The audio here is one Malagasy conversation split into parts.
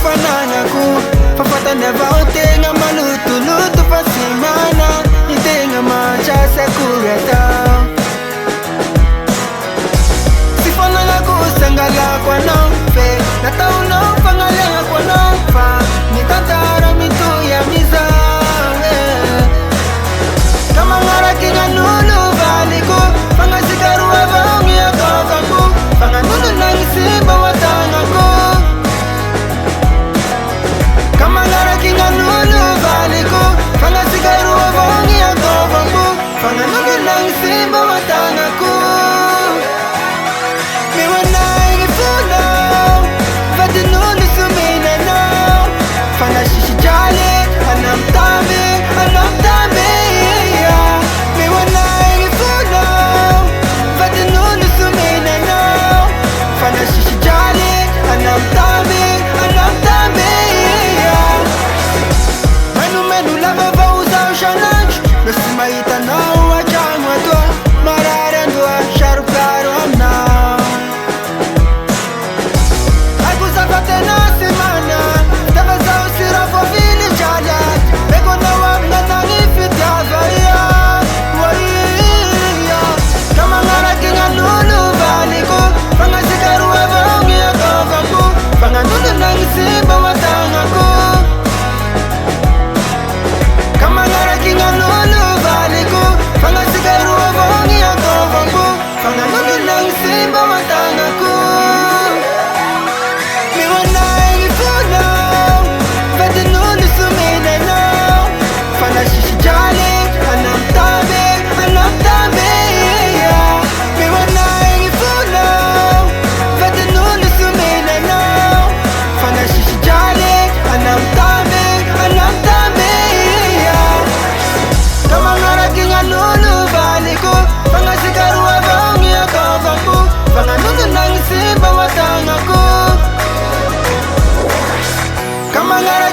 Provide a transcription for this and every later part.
fananaku fafata nevautenga malutulutu pasimana itenga machasa kurata sifananaku sangala kwa nomfe natauno fangalenga kwa nomfa nitatara mitu ya miza kama ngara kinga nulu valiku fangasikarua vaungi ya kovaku fanganulu nangisimba watangaku kama ngara kinga nulu valiku fangasikarua vaungi ya kovaku fanganulu nangisimba watangaku miwanai gifuna vati nulu sumina now fangashishi jale anamtame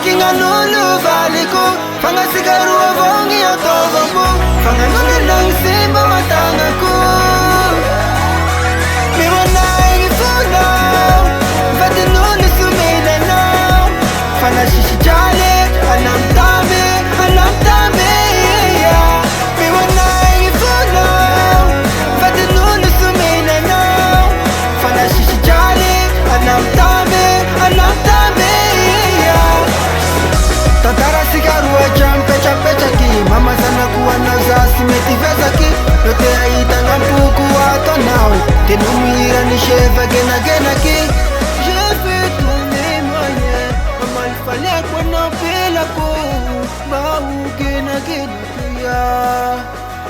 kinga nulu valiku fangasikarua vongi ya kovaku fanganulu nangisimba watangaku miwanai gifuna vati nulu sumina now fangashishi jale anamtame miwanai gifuna vati nulu sumina now fangashishi jale anamtame tatara sigarua champecha ki mama sana kuwa nauza simetiveza ki yote aitanga mpuku wato nawe tenumira ni cheva gena ki je fais tourner moyen mama il fallait qu'on en fait la peau ba ou gena ya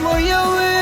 moya we